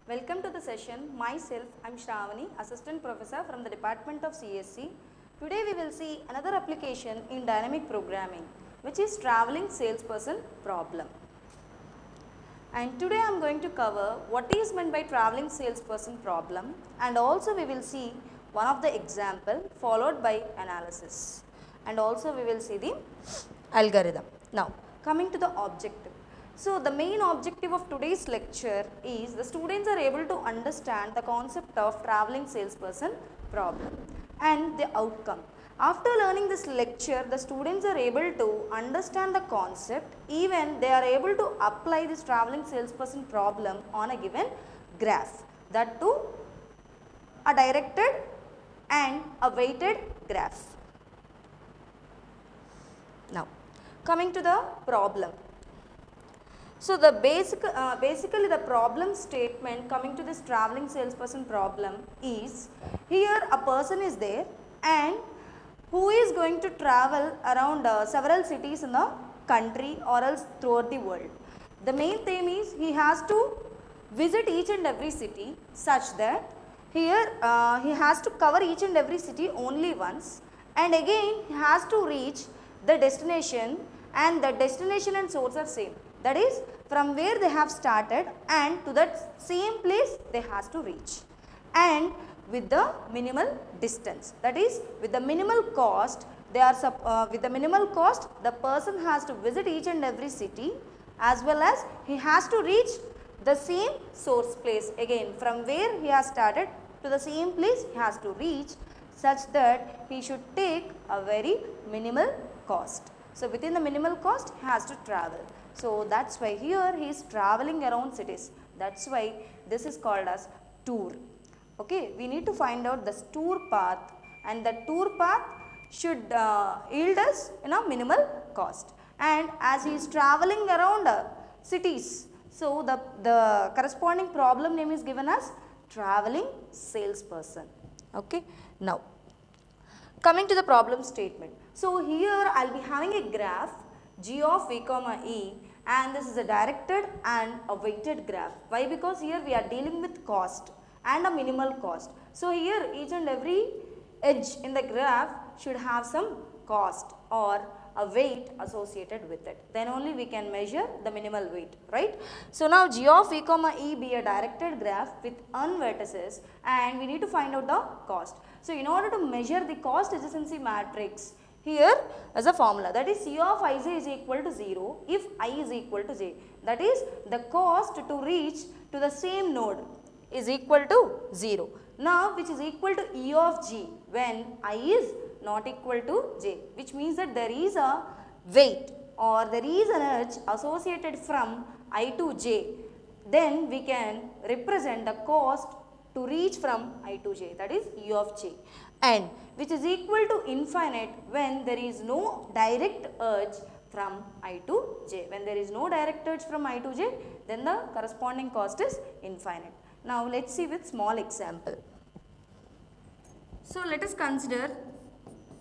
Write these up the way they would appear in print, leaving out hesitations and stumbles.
Welcome to the session. Myself, I am Shravani, Assistant Professor from the Department of CSC. Today we will see another application in dynamic programming, which is traveling salesperson problem. And today I am going to cover what is meant by traveling salesperson problem, and also we will see one of the example followed by analysis, and also we will see the algorithm. Now coming to the objective. So the main objective of today's lecture is the students are able to understand the concept of traveling salesperson problem and the outcome. After learning this lecture, the students are able to understand the concept, even they are able to apply this traveling salesperson problem on a given graph, that too a directed and a weighted graph. Now coming to the problem. So the basically the problem statement coming to this traveling salesperson problem is, here a person is there and who is going to travel around several cities in the country or else throughout the world. The main theme is he has to visit each and every city such that here he has to cover each and every city only once, and again he has to reach the destination, and the destination and source are same. That is, from where they have started and to that same place they has to reach, and with the minimal distance. That is, with the minimal cost, they are with the minimal cost the person has to visit each and every city, as well as he has to reach the same source place again, from where he has started to the same place he has to reach, such that he should take a very minimal cost. So within the minimal cost he has to travel. So that's why here he is traveling around cities. That's why this is called as tour. Okay, we need to find out the tour path, and the tour path should yield us minimal cost. And as he is traveling around cities, so the corresponding problem name is given as traveling salesperson. Okay, now coming to the problem statement. So here I will be having a graph g of v comma e, and this is a directed and a weighted graph. Why? Because here we are dealing with cost and a minimal cost. So here each and every edge in the graph should have some cost or a weight associated with it. Then only we can measure the minimal weight, right? So now g of v comma e be a directed graph with n vertices, and we need to find out the cost. So in order to measure the cost adjacency matrix, here as a formula, that is C of ij is equal to 0 if I is equal to j. That is, the cost to reach to the same node is equal to 0. Now which is equal to E of g when I is not equal to j, which means that there is a weight or there is an edge associated from I to j. Then we can represent the cost to reach from I to j, that is E of j, and which is equal to infinite when there is no direct edge from I to j. When there is no direct edge from I to j, then the corresponding cost is infinite. Now let us see with small example. So let us consider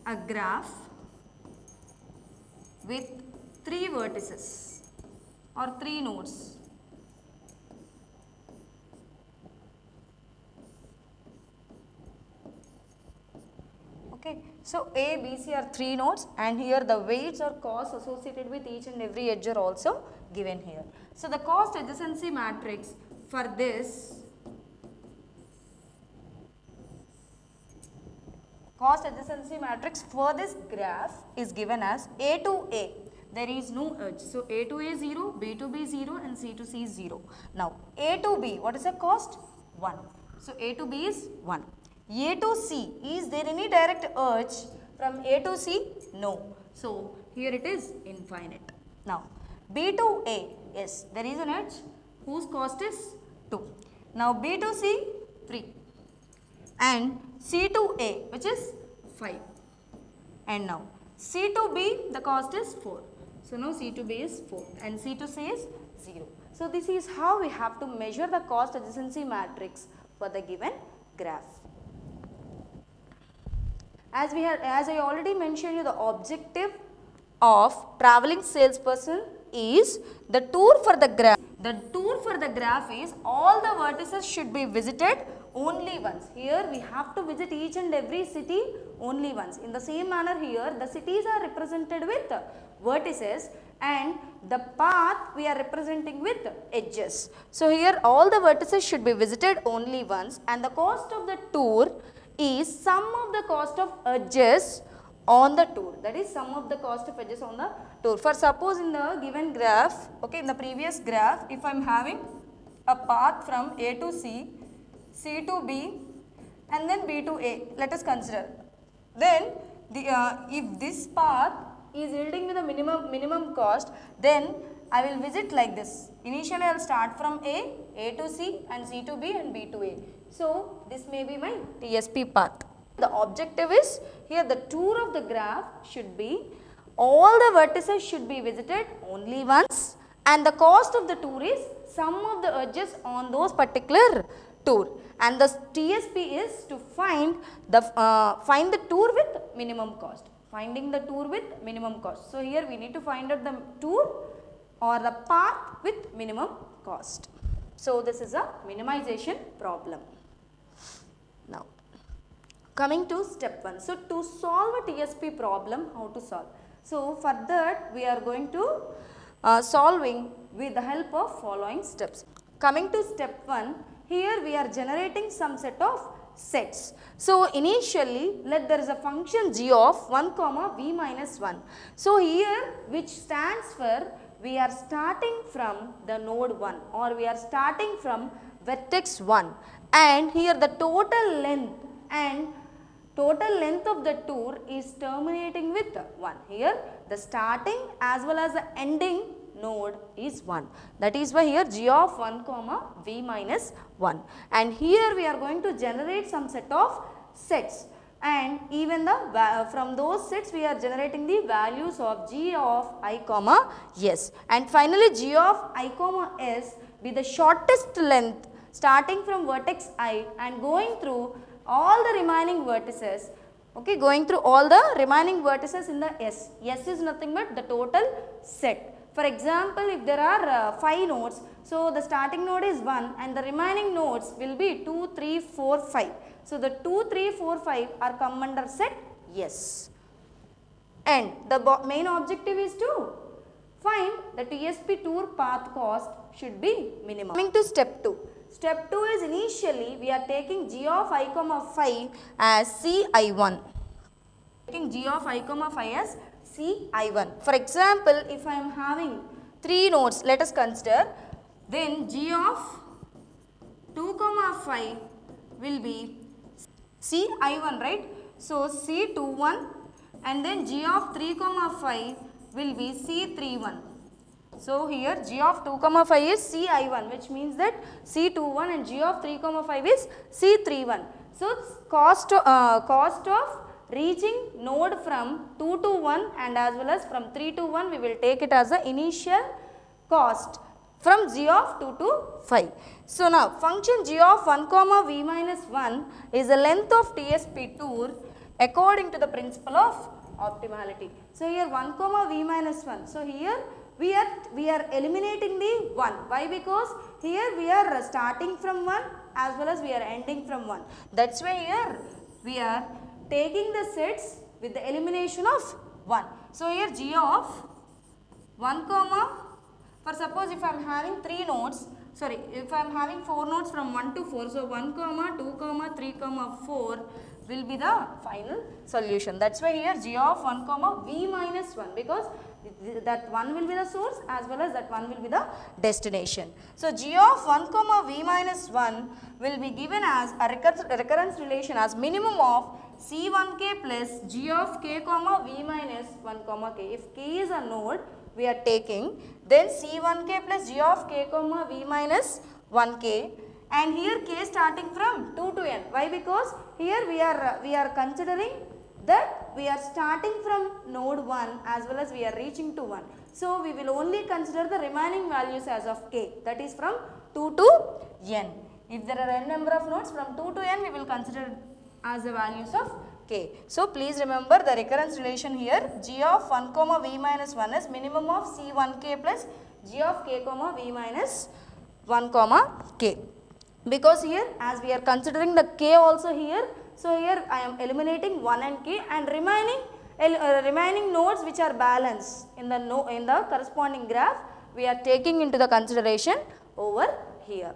a graph with 3 vertices or 3 nodes. Okay. So A, B, C are 3 nodes, and here the weights or costs associated with each and every edge are also given here. So the cost adjacency matrix for this graph is given as A to A. There is no edge. So A to A 0, B to B 0, and C to C 0. Now A to B, what is the cost? 1. So A to B is 1. A to C, is there any direct edge from A to C? No. So here it is infinite. Now B to A, yes, there is an edge whose cost is 2. Now B to C 3, and C to A, which is 5, and now C to B, the cost is 4. So now C to B is 4 and C to C is 0. So this is how we have to measure the cost adjacency matrix for the given graph. As I already mentioned you, the objective of traveling salesperson is the tour for the graph. the tour for the graph is all the vertices should be visited only once. Here we have to visit each and every city only once. In the same manner here, the cities are represented with vertices and the path we are representing with edges. So here all the vertices should be visited only once, and the cost of the tour is sum of the cost of edges on the tour, that is sum of the cost of edges on the tour. For suppose in the given graph, okay, in the previous graph, if I am having a path from A to C, C to B and then B to A, let us consider. Then if this path is yielding me the minimum cost, then I will visit like this. Initially I will start from A to C and C to B and B to A. So this may be my TSP path. The objective is here the tour of the graph should be all the vertices should be visited only once, and the cost of the tour is sum of the edges on those particular tour, and the TSP is to find the tour with minimum cost. Finding the tour with minimum cost. So here we need to find out the tour or the path with minimum cost. So this is a minimization problem. Now coming to step 1. So to solve a TSP problem, how to solve? So for that we are going to solving with the help of following steps. Coming to step 1, here we are generating some set of sets. So initially let there is a function g of 1 comma v minus 1. So here which stands for we are starting from the node 1 or we are starting from vertex 1, and here the total length of the tour is terminating with 1. Here the starting as well as the ending node is 1. That is why here g of 1 comma v minus 1. And here we are going to generate some set of sets, and even from those sets we are generating the values of g of I comma s. And finally g of I comma s be the shortest length starting from vertex I and going through all the remaining vertices, okay, going through all the remaining vertices in the S. S is nothing but the total set. For example, if there are 5 nodes, so the starting node is 1 and the remaining nodes will be 2, 3, 4, 5. So the 2, 3, 4, 5 are come under set S. And the main objective is to find the TSP tour path cost should be minimum. Coming to step 2. Step 2 is initially we are taking g of I comma phi as Ci1. Taking g of I comma phi as Ci1. For example, if I am having 3 nodes, let us consider, then g of 2 comma phi will be Ci1, right? So C21, and then g of 3 comma phi will be C31. So here g of 2 comma 5 is Ci1, which means that C21 and g of 3 comma 5 is C31. So cost of reaching node from 2 to 1 and as well as from 3 to 1, we will take it as the initial cost from g of 2 to 5. So now function g of 1 comma v minus 1 is the length of TSP tour according to the principle of optimality. So here 1 comma v minus 1. So here we are eliminating the 1. Why? Because here we are starting from 1 as well as we are ending from 1. That's why here we are taking the sets with the elimination of 1. So here g of 1 comma, for suppose if I am having 3 nodes, sorry, if I am having 4 nodes from 1 to 4, so 1 comma, 2 comma, 3 comma, 4 will be the final solution. That's why here g of 1 comma v minus 1, because that 1 will be the source as well as that 1 will be the destination. So g of 1 comma v minus 1 will be given as a recurrence relation as minimum of C1k plus g of k comma v minus 1 comma k. If k is a node we are taking, then C1k plus g of k comma v minus 1k, and here k starting from 2 to n. Why? Because here we are considering that we are starting from node 1 as well as we are reaching to 1. So we will only consider the remaining values as of k, that is from 2 to n. If there are n number of nodes, from 2 to n we will consider as the values of k. So please remember the recurrence relation here, g of 1 comma v minus 1 is minimum of C1k plus g of k comma v minus 1 comma k. Because here as we are considering the k also here, so here I am eliminating 1 and k, and remaining nodes which are balanced in the corresponding graph we are taking into the consideration over here.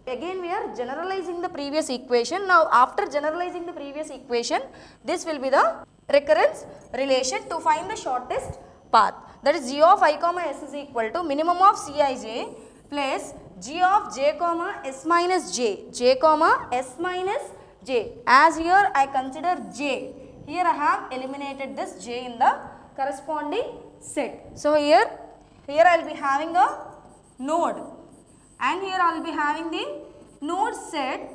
Again we are generalizing the previous equation. Now after generalizing the previous equation, this will be the recurrence relation to find the shortest path. That is g of I comma s is equal to minimum of Cij plus g of j comma s minus j comma s minus j. As here I consider j, here I have eliminated this j in the corresponding set. So here I will be having a node, and here I will be having the node set,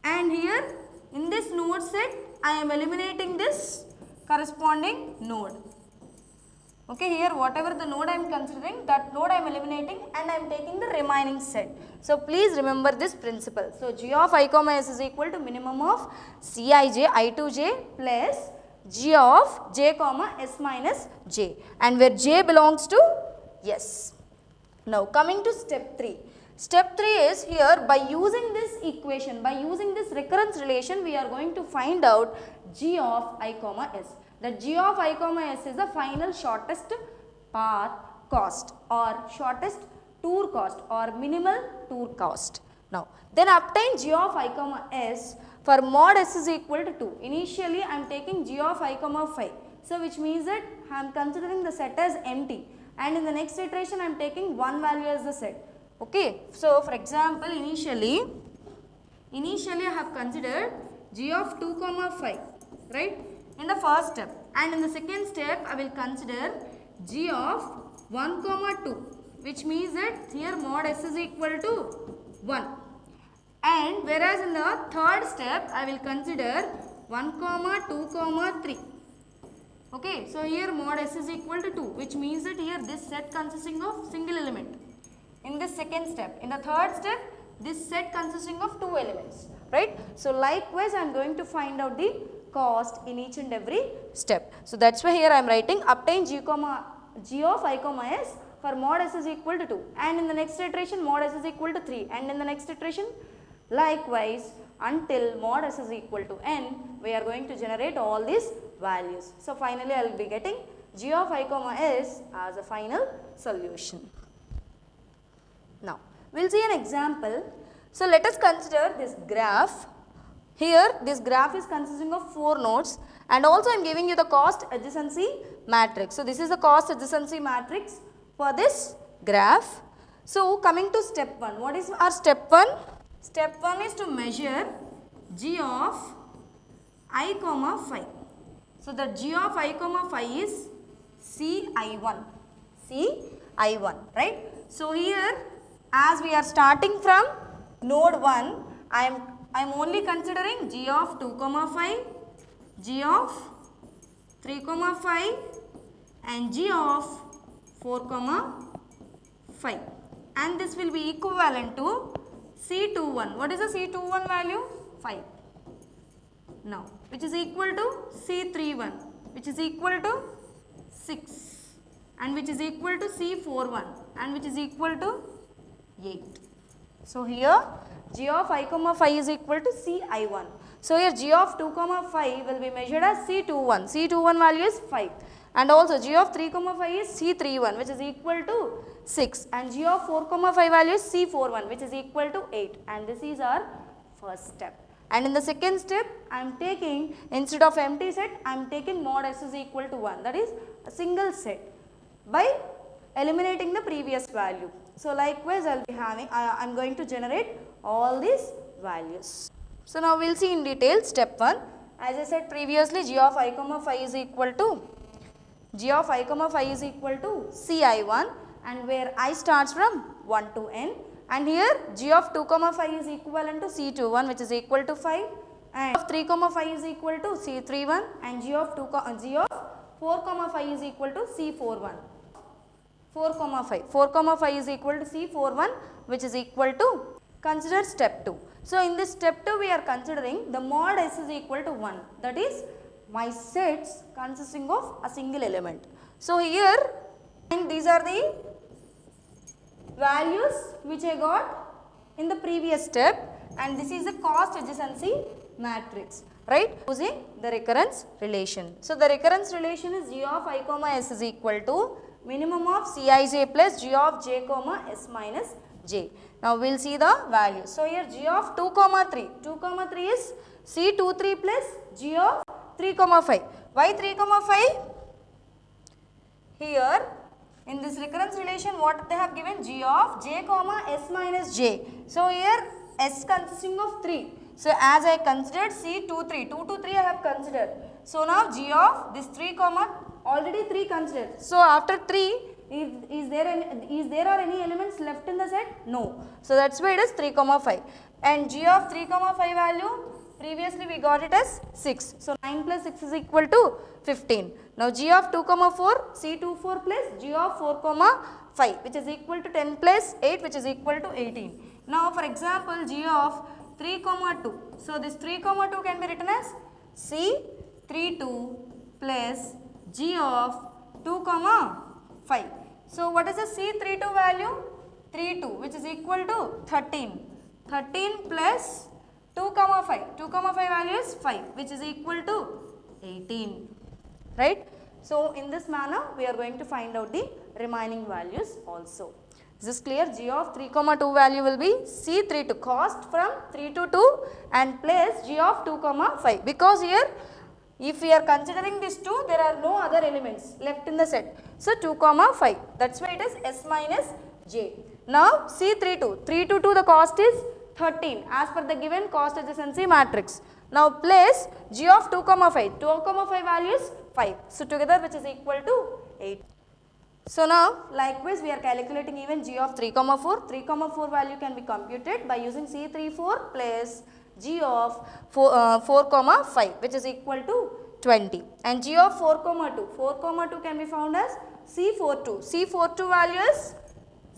and here in this node set I am eliminating this corresponding node. Okay, here whatever the node I am considering, that node I am eliminating, and I am taking the remaining set. So please remember this principle. So g of I comma s is equal to minimum of Cij I2j plus g of j comma s minus j, and where j belongs to s. Now coming to step 3. Step 3 is here, by using this equation, by using this recurrence relation, we are going to find out g of I comma s. The g of I comma s is the final shortest path cost, or shortest tour cost, or minimal tour cost. Now then obtain g of I comma s for mod s is equal to 2. Initially I am taking g of I comma 5, so which means that I am considering the set as empty, and in the next iteration I am taking one value as the set. Okay, so for example initially I have considered g of 2 comma 5, right, in the first step, and in the second step I will consider g of 1 comma 2, which means that here mod s is equal to 1, and whereas in the third step I will consider 1 comma 2 comma 3. Okay, so here mod s is equal to 2, which means that here this set consisting of single element. In this second step, in the third step, this set consisting of 2 elements, right? So likewise I am going to find out the cost in each and every step. So that's why here I am writing obtain g of I comma s for mod s is equal to 2, and in the next iteration mod s is equal to 3, and in the next iteration likewise until mod s is equal to n, we are going to generate all these values. So finally I will be getting g of I comma s as a final solution. Now we will see an example. So let us consider this graph. Here this graph is consisting of 4 nodes, and also I am giving you the cost adjacency matrix. So this is the cost adjacency matrix for this graph. So coming to step 1, what is our step 1? Step 1 is to measure g of I comma 5. So the g of I comma 5 is Ci1, right? So here as we are starting from node 1, I am only considering g of 2 comma 5, g of 3 comma 5, and g of 4 comma 5, and this will be equivalent to C21. What is the C21 value? 5. Now which is equal to C31, which is equal to 6, and which is equal to C41, and which is equal to 8. So here g of I comma 5 is equal to Ci1. So here g of 2 comma 5 will be measured as C21. C21 value is 5, and also g of 3 comma 5 is C31, which is equal to 6, and g of 4 comma 5 value is C41, which is equal to 8, and this is our first step. And in the second step I am taking, instead of empty set I am taking mod s is equal to 1, that is a single set, by eliminating the previous value. So likewise I will be having, I am going to generate all these values. So now we will see in detail step 1. As I said previously, g of I comma 5 is equal to Ci1, and where I starts from 1 to n, and here g of 2 comma 5 is equivalent to C21, which is equal to 5, and g of 3 comma 5 is equal to C31, and g of 4 comma 5 is equal to C41. 4 comma 5 is equal to C41, which is equal to, consider step 2. So in this step 2 we are considering the mod s is equal to 1, that is my sets consisting of a single element. So here these are the values which I got in the previous step, and this is the cost adjacency matrix, right, using the recurrence relation. So the recurrence relation is g of I comma s is equal to minimum of Cij plus g of j comma s minus j. Now we will see the values. So here g of 2 comma 3 is C23 plus g of 3 comma 5. Why 3 comma 5? Here in this recurrence relation what they have given, g of j comma s minus j. So here s consisting of 3. So as I considered C23, 2 to 3 I have considered. So now g of this 3 comma already 3 considered. So after 3 is there are any elements left in the set? No. So that's why it is 3 comma 5. And g of 3 comma 5 value previously we got it as 6. So 9 plus 6 is equal to 15. Now g of 2 comma 4 C24 plus g of 4 comma 5 which is equal to 10 plus 8 which is equal to 18. Now for example g of 3 comma 2. So this 3 comma 2 can be written as C32 plus g of 2 comma 5. So what is the C32 value? 32 which is equal to 13. 13 plus 2 comma 5. 2 comma 5 value is 5 which is equal to 18. Right? So in this manner we are going to find out the remaining values also. Is this clear? G of 3 comma 2 value will be C32 cost from 3 to 2 and plus g of 2 comma 5, because here if we are considering this 2 there are no other elements left in the set. So 2 comma 5, that's why it is s minus j. Now C32, 3 to 2 the cost is 13 as per the given cost adjacency matrix. Now place g of 2 comma 5, 2 comma 5 value is 5. So together which is equal to 8. So now likewise we are calculating even g of 3 comma 4. 3 comma 4 value can be computed by using C34 plus g of 4 comma 5 which is equal to 20, and g of 4 comma 2. 4 comma 2 can be found as C42. C42 value is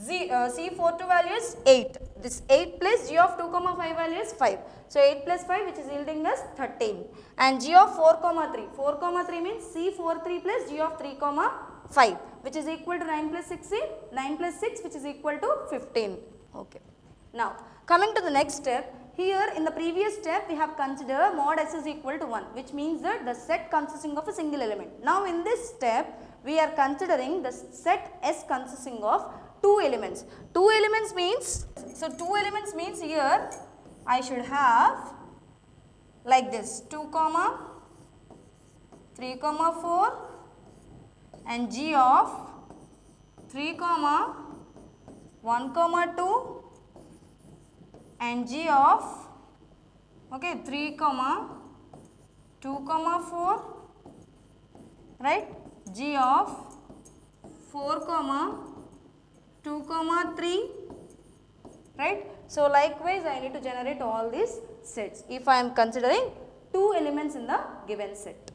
C42 value is 8. This 8 plus g of 2 comma 5 value is 5. So 8 plus 5 which is yielding us 13, and g of 4 comma 3. 4 comma 3 means C43 plus g of 3 comma 5 which is equal to 9 plus 16, 9 plus 6 which is equal to 15. Okay. Now coming to the next step, here in the previous step we have considered mod s is equal to 1, which means that the set consisting of a single element. Now in this step we are considering the set S consisting of 2 elements. 2 elements means, so 2 elements means here I should have like this 2 comma 3 comma 4 and g of 3 comma 1 comma 2 and g of 3 comma 2 comma 4, right, g of 4 comma 2 comma 3, right. So likewise I need to generate all these sets if I am considering 2 elements in the given set.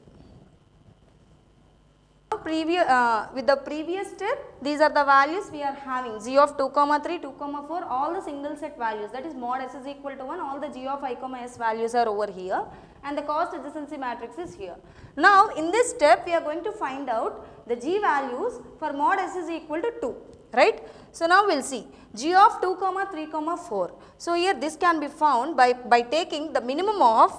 With the previous step, these are the values we are having: g of 2 comma 3, 2 comma 4, all the single set values, that is mod s is equal to 1, all the g of I comma s values are over here, and the cost adjacency matrix is here. Now in this step we are going to find out the g values for mod s is equal to 2, right. So now we will see g of 2 comma 3 comma 4. So here this can be found by taking the minimum of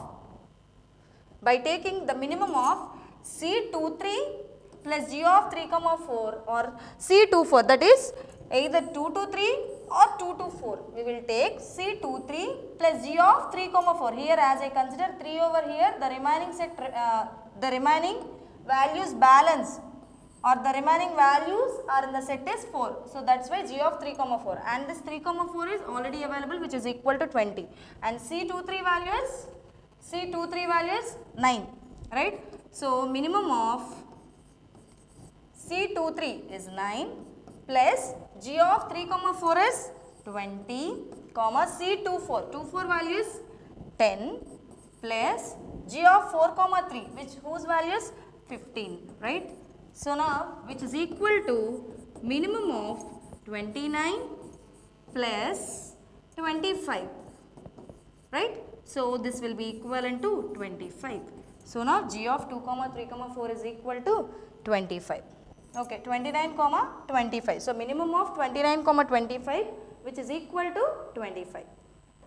C23 plus g of 3 comma 4 or C24, that is either 2 to 3 or 2 to 4. We will take C23 plus g of 3 comma 4. Here as I consider 3 over here, the remaining set, the remaining values balance or the remaining values are in the set is 4. So that's why g of 3 comma 4, and this 3 comma 4 is already available which is equal to 20, and C23 value is 9, right. So minimum of C23 is 9 plus g of 3 comma 4 is 20 comma C24, 24 value is 10 plus g of 4 comma 3 whose value is 15, right. So now which is equal to minimum of 29 plus 25, right. So this will be equivalent to 25. So now g of 2 comma 3 comma 4 is equal to 25. Okay, 29 comma 25. So minimum of 29 comma 25, which is equal to 25.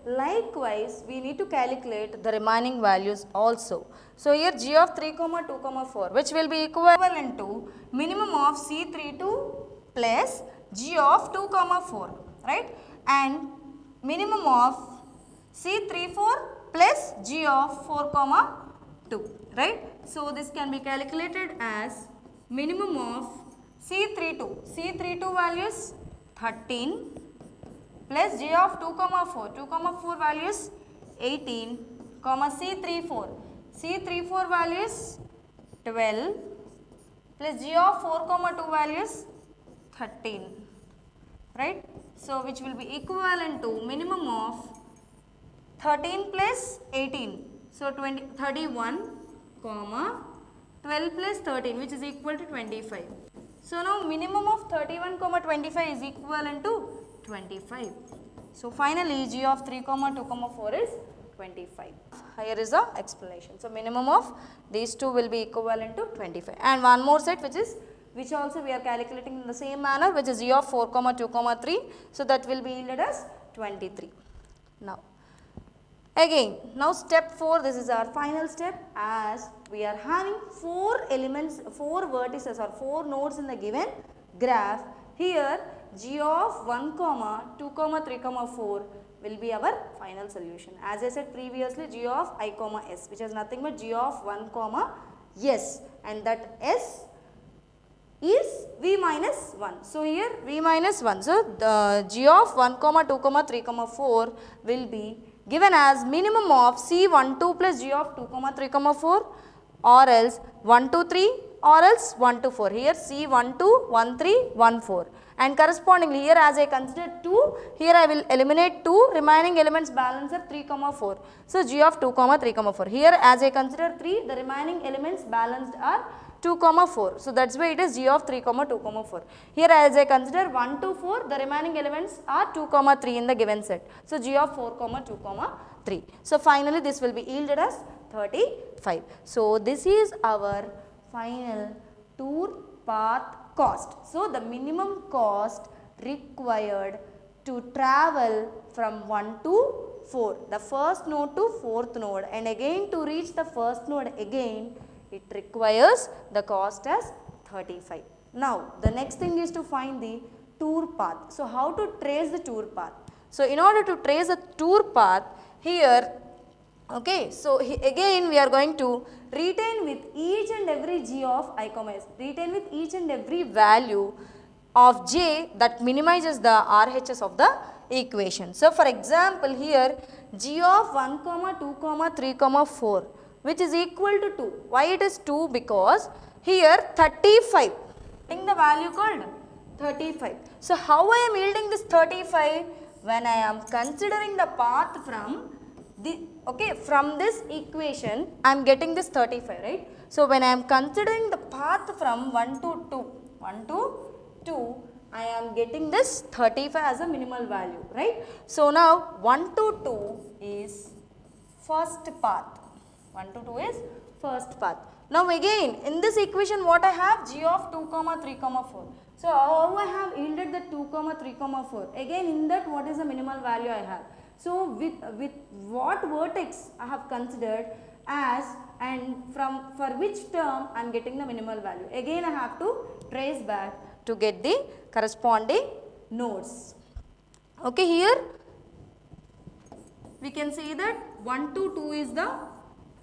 Likewise, we need to calculate the remaining values also. So here g of 3 comma 2 comma 4, which will be equivalent to minimum of C32 plus g of 2 comma 4, right, and minimum of C34 plus g of 4 comma 2, right. So this can be calculated as minimum of C32 values 13 plus g of 2 comma 4 values 18 comma C34 values 12 plus g of 4 comma 2 values 13, right. So which will be equivalent to minimum of 13 plus 18, so 31 comma 12 plus 13, which is equal to 25. So now minimum of 31 comma 25 is equivalent to 25. So finally g of 3 comma 2 comma 4 is 25. Here is the explanation. So minimum of these two will be equivalent to 25. And one more set which also we are calculating in the same manner, which is g of 4 comma 2 comma 3. So that will be yielded as 23. Now again, now step 4, this is our final step, as we are having 4 elements, 4 vertices or 4 nodes in the given graph. Here g of 1 comma 2 comma 3 comma 4 will be our final solution. As I said previously, g of I comma s, which is nothing but g of 1 comma s, and that s is v minus 1. So here v minus 1. So the g of 1 comma 2 comma 3 comma 4 will be given as minimum of C12 plus g of 2 comma 3 comma 4, or else 1 2 3, or else 1 2 4. Here C12 1 3 1 4, and correspondingly here as I consider 2, here I will eliminate 2, remaining elements balance are 3 comma 4. So g of 2 comma 3 comma 4. Here as I consider 3, the remaining elements balanced are 2 comma 4. So that's why it is g of 3 comma 2 comma 4. Here as I consider 1 to 4, the remaining elements are 2 comma 3 in the given set. So g of 4 comma 2 comma 3. So finally this will be yielded as 35. So this is our final tour path cost. So the minimum cost required to travel from 1 to 4, the first node to fourth node, and again to reach the first node again, it requires the cost as 35. Now the next thing is to find the tour path. So how to trace the tour path? So in order to trace a tour path, here, okay, so again we are going to retain with each and every g of I comma s, retain with each and every value of j that minimizes the RHS of the equation. So for example here g of 1 comma 2 comma 3 comma 4, which is equal to 2. Why it is 2? Because here 35, getting the value called 35. So how I am yielding this 35? When I am considering the path from the, okay, from this equation I am getting this 35, right. So when I am considering the path from 1 to 2, I am getting this 35 as a minimal value, right. So now 1 to 2 is first path. 1 to 2 is first path. Now again in this equation what I have? G of 2 comma 3 comma 4. So how I have yielded the 2 comma 3 comma 4? Again in that what is the minimal value I have? So with what vertex I have considered as, and from for which term I am getting the minimal value? Again I have to trace back to get the corresponding nodes. Okay, here we can see that 1 to 2 is the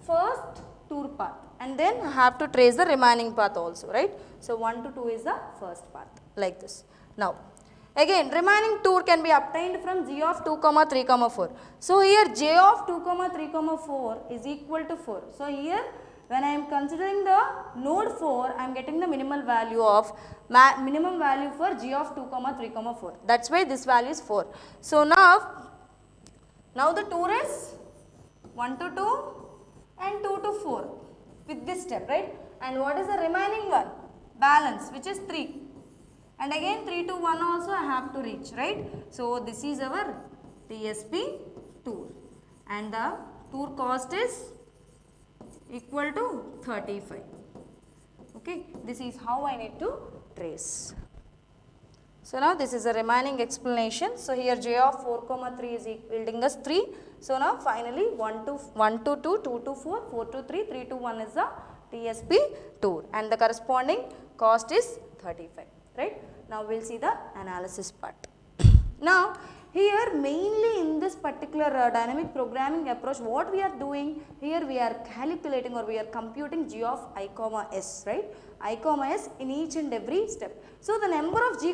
first tour path, and then I have to trace the remaining path also, right. So 1 to 2 is the first path, like this. Now again remaining tour can be obtained from g of 2 comma 3 comma 4. So here j of 2 comma 3 comma 4 is equal to 4. So here when I am considering the node 4, I am getting the minimal value of minimum value for g of 2 comma 3 comma 4. That's why this value is 4. So now the tour is 1 to 2 and 2 to 4 with this step, right. And what is the remaining one? Balance, which is 3. And again 3 to 1 also I have to reach, right. So this is our TSP tour, and the tour cost is equal to 35. Okay, this is how I need to trace. So now this is a remaining explanation. So here j of 4 comma 3 is yielding us 3. So now finally 1 to 2, 2 to 4, 4 to 3, 3 to 1 is the TSP tour and the corresponding cost is 35, right. Now we will see the analysis part. Now here mainly in this particular dynamic programming approach, what we are doing here, we are calculating or we are computing g of I comma s, right, I comma s in each and every step. So the number of g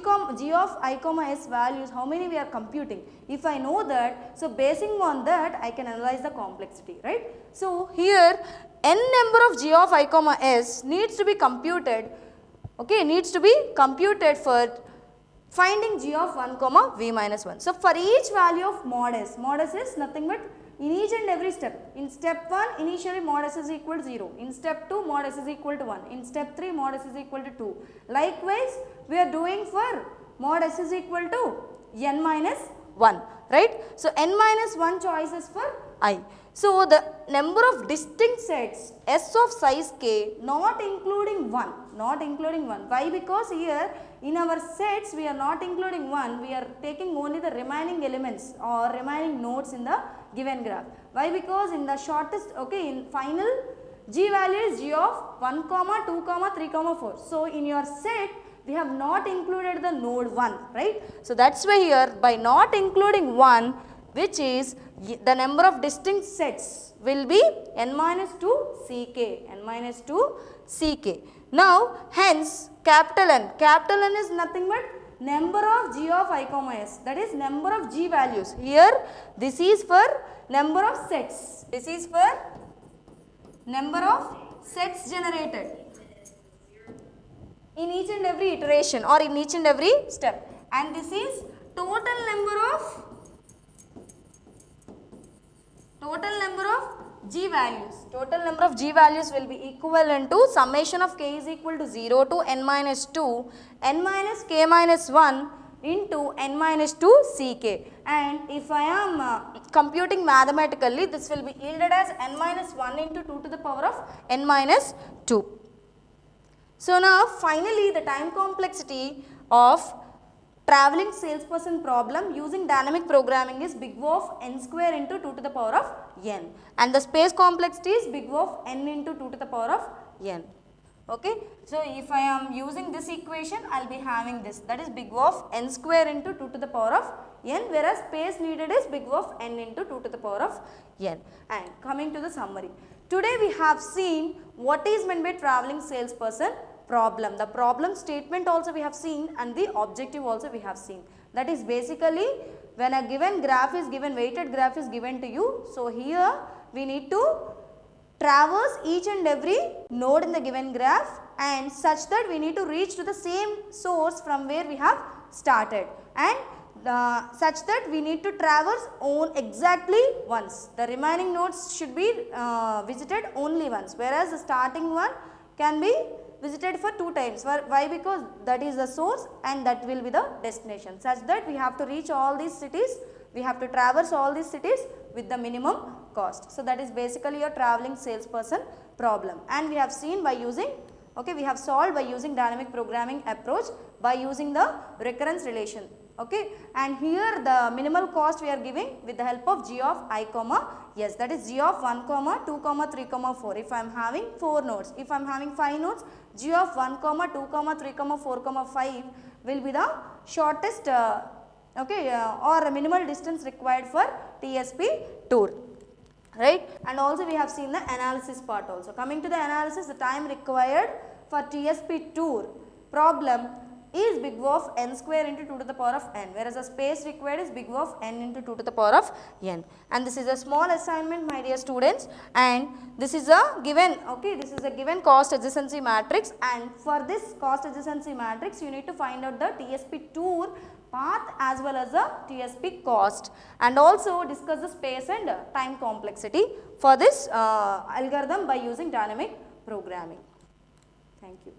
of I comma s values, how many we are computing, if I know that, so basing on that I can analyze the complexity, right. So here n number of g of I comma s needs to be computed, okay, needs to be computed for finding g of 1 comma v minus 1. So for each value of mod s is nothing but in each and every step. In step 1 initially mod s is equal to 0, in step 2 mod s is equal to 1, in step 3 mod s is equal to 2. Likewise we are doing for mod s is equal to n minus 1, right. So n minus 1 choices for I. So the number of distinct sets S of size k not including 1, not including 1. Why? Because here in our sets we are not including 1, we are taking only the remaining elements or remaining nodes in the given graph. Why? Because in the shortest, okay, in final g value is g of 1 comma 2 comma 3 comma 4. So in your set we have not included the node 1, right. So that's why here by not including 1, which is the number of distinct sets will be n minus 2 ck, n minus 2 ck. Now hence capital N is nothing but number of g of I comma s, that is number of g values. Here this is for number of sets, this is for number of sets generated in each and every iteration or in each and every step, and this is total number of g values. Total number of g values will be equivalent to summation of k is equal to 0 to n minus 2, n minus k minus 1 into n minus 2 ck, and if I am computing mathematically, this will be yielded as n minus 1 into 2 to the power of n minus 2. So now finally the time complexity of traveling salesperson problem using dynamic programming is big O of n square into 2 to the power of n, and the space complexity is big O of n into 2 to the power of n. Okay. So if I am using this equation, I will be having this, that is big O of n square into 2 to the power of n, whereas space needed is big O of n into 2 to the power of n. And coming to the summary, today we have seen what is meant by traveling salesperson problem. The problem statement also we have seen and the objective also we have seen. That is basically when a given graph is given, weighted graph is given to you. So here we need to traverse each and every node in the given graph and such that we need to reach to the same source from where we have started, and such that we need to traverse exactly once. The remaining nodes should be visited only once, whereas the starting one can be visited for 2 times. Why? Because that is the source and that will be the destination, such that we have to reach all these cities, we have to traverse all these cities with the minimum cost. So that is basically your traveling salesperson problem, and we have seen by using, okay, we have solved by using dynamic programming approach by using the recurrence relation. Okay, and here the minimal cost we are giving with the help of g of I comma s, that is g of 1 comma 2 comma 3 comma 4. If I am having 4 nodes, if I am having 5 nodes, g of 1 comma 2 comma 3 comma 4 comma 5 will be the shortest or minimal distance required for TSP tour, right. And also we have seen the analysis part also. Coming to the analysis, the time required for TSP tour problem is big O of n square into 2 to the power of n, whereas the space required is big O of n into 2 to the power of n. And this is a small assignment, my dear students, and this is a given, okay, this is a given cost adjacency matrix, and for this cost adjacency matrix you need to find out the TSP tour path as well as the TSP cost, and also discuss the space and time complexity for this algorithm by using dynamic programming. Thank you.